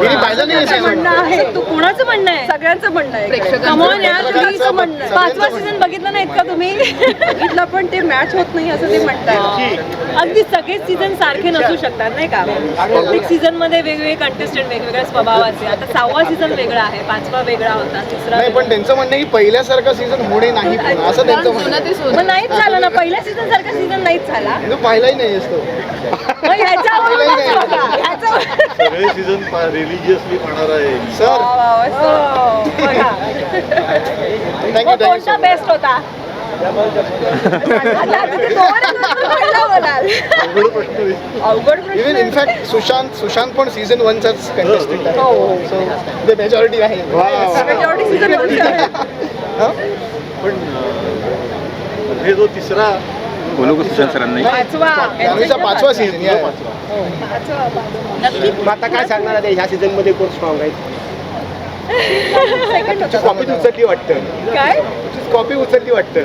मी पाहिलं नाही सगळ्यांचं म्हणणं आहे. तू कोणाचं म्हणणं आहे? सगळ्यांचं म्हणणं आहे. कमॉन यार, तुम्हीचं म्हणणं आहे. 5वा सीझन बघितलं नाहीत का तुम्ही? बघितलं पण ते मॅच होत नाही असं ते म्हणतात. अगदी सगळेच सीझन सारखे नसू शकतात नाही का? प्रत्येक सीझन मध्ये वेगवेगळे कंटेस्टंट वेगवेगळ्या स्वभावाचे. आता 6वा सीझन वेगळा आहे, 5वा वेगळा होता, 3रा नाही. पण त्यांचं म्हणणं आहे की पहिल्यासारखं सीझन होणे नाही पुन्हा, असं त्यांचं म्हणणं आहे. मग नाहीच झालं ना, पहिल्या सीझन सारखा सीझन नाहीच झाला. तू पाहिलाही नाही असतो. मग ह्याच्यावर सगळे सीझन रिलिजियसली पाहणार आहे सर. थँक्यू कोणता बेस्ट होता? अवघड इव्हन इनफॅक्ट सुशांत पण सीझन 1चाच कंटेस्टंट आहे. सो द मेजॉरिटी आहे. पण हे जो तिसरा पाचवा सीझन आता काय सांगणार आहे ह्या सीझन मध्ये कोण स्ट्रॉंग आहे? कॉपी उचलली वाटतं. काय कॉपी उचलली वाटतं.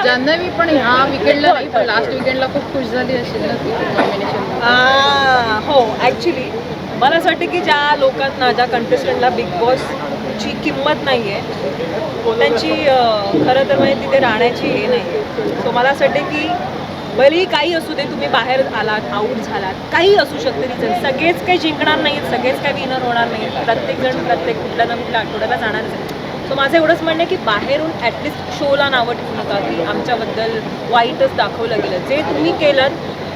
जान्हवी पण ह्या विकेंडला नाही पण लास्ट विकेंडला खूप खुश झाली असेल ना ती नॉमिनेशन. हो ॲक्च्युली मला असं वाटतं की ज्या लोकांना, ज्या कंटेस्टंटला बिग बॉसची किंमत नाही आहे त्यांची खरं तर म्हणजे तिथे राहण्याची हे नाही. सो मला असं वाटतं की भलेही काही असू दे, तुम्ही बाहेर आलात, आऊट झालात, काही असू शकते रिझन. सगळेच काही जिंकणार नाहीत, सगळेच काही विनर होणार नाहीत. प्रत्येकजण कुठल्या ना कुठल्या आठवड्याला जाणारच आहे. सो माझं एवढंच म्हणणं आहे की बाहेरून ॲटलिस्ट शोला नावं ठेवू नका की आमच्याबद्दल वाईटच दाखवलं गेलं. जे तुम्ही केलं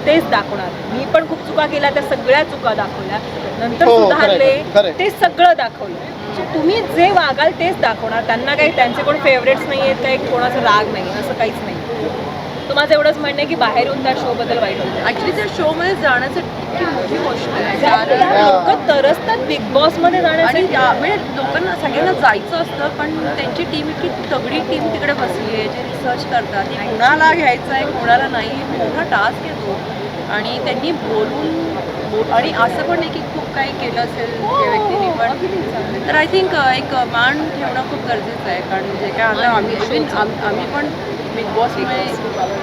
तेच दाखवणार. मी पण खूप चुका केल्या, त्या सगळ्या चुका दाखवल्या, नंतर सुधारले, ते सगळं दाखवलं. सो तुम्ही जे वागाल तेच दाखवणार. त्यांना काही त्यांचे कोण फेवरेट्स नाही आहेत, काही कोणाचा राग नाही, असं काहीच नाही. तर माझं एवढंच म्हणणं आहे की बाहेरून त्या शोबद्दल वाईट होतं. ॲक्च्युली त्या शोमध्ये जाण्यासाठी इतकी मोठी गोष्ट आहे. लोक तरसतात बिग बॉसमध्ये जाण्यासाठी. म्हणजे लोकांना सगळ्यांना जायचं असतं, पण त्यांची टीम इतकी तगडी टीम तिकडे बसली आहे, जे रिसर्च करतात की कोणाला घ्यायचं आहे कोणाला नाही. मोठा टास्क येतो आणि त्यांनी बोलून आणि असं पण नाही की खूप काही केलं असेल त्या व्यक्तीने, पण तर आय थिंक एक मान ठेवणं खूप गरजेचं आहे. कारण जे काय आता आम्ही पण बिग बॉसमुळे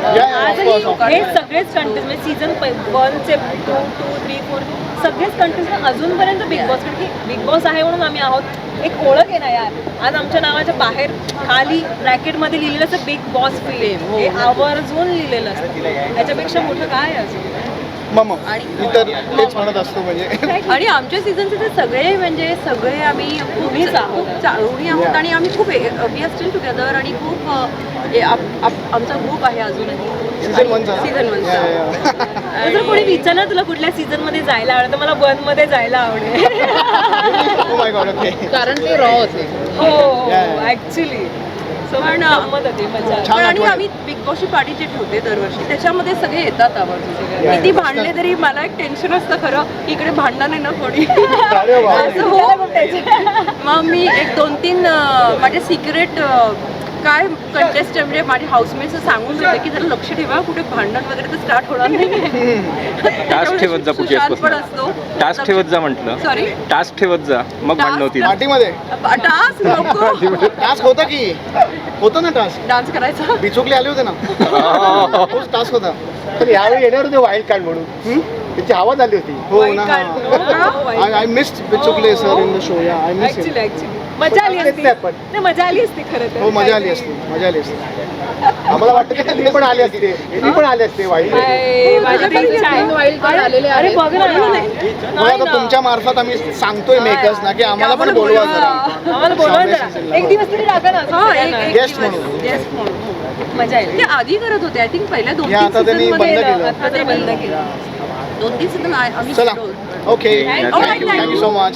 हे सगळेच कंटेस्ट म्हणजे सीझन 1चे 2, 3, 4 सगळेच कंटेस्ट अजूनपर्यंत बिग बॉस, कारण की बिग बॉस आहे म्हणून आम्ही आहोत. एक ओळख आहे ना यार. आज आमच्या नावाच्या बाहेर खाली ब्रॅकेटमध्ये लिहिलेलं असं बिग बॉस फेम, हे आवर्जून लिहिलेलं असतं. याच्यापेक्षा मोठं काय आहे अजून? मी तर तेच म्हणत असतो म्हणजे. आणि आमच्या सीझनचे ते सगळे म्हणजे सगळे आम्ही खूप आहोत आणि आम्ही खूप वी आर स्टील टुगेदर आणि खूप आमचा ग्रुप आहे अजूनही सीझन 1चा. जर कोणी विचारलं तुला कुठल्या सीझन मध्ये जायला आवडतं, मला 1 मध्ये जायला आवडेल. Oh my God, okay. कारण ते रॉ होते. हो ऍक्च्युली. पण आणि आम्ही बिग बॉसची पार्टी जी ठेवते दरवर्षी त्याच्यामध्ये सगळे येतात आवर्जून. किती भांडले तरी मला एक टेन्शन असतं खरं, इकडे भांडण नाही ना कोणी. मग मी एक 2-3 माझे सिक्रेट काय कंटेस्ट म्हणजे माझे हाऊसमेट्स सांगून देते की जरा लक्ष ठेवा, कुठे भांडण वगैरे तर स्टार्ट होणार नाही. टास्क ठेवत जा पुढच्या असतो. टास्क ठेवत जा म्हटलं. सॉरी, टास्क ठेवत जा, मग भांडण होतील. पार्टीमध्ये टास्क नको. टास्क होता की होतं ना टास्क. डान्स करायचा. बिचुकले आले होते ना, तोच टास्क होता. पण यावेळी येणार होते वाईल्ड कार्ड म्हणून, त्याची हवा झाली होती. हो ना. I missed Bichukale sir in the show. या आय मिस हिम. ऍक्च्युली मजा आली असती. नाही, मजा आली असती खरं तर. हो, मजा आली असती. आम्हाला वाटतं की तुम्ही पण आले असते, मी पण आले असते वाईल्ड. वाईल्ड कार्ड आलेले अरे आहेत. बघ ना. मग आता तुमच्या मार्फत आम्ही सांगतोय मेकर्स ना की आम्हाला पण बोलवा जरा. आम्हाला बोलवा जरा. एक दिवस तरी टाका ना गेस्ट म्हणून. मजा येईल. ते आधी करत होते आय थिंक पहिल्या 2-3 आता त्यांनी बंद केलं. आता ते बंद केलं. 2-3 सीझन आम्ही चला. Okay, Thank you. Thank you so much.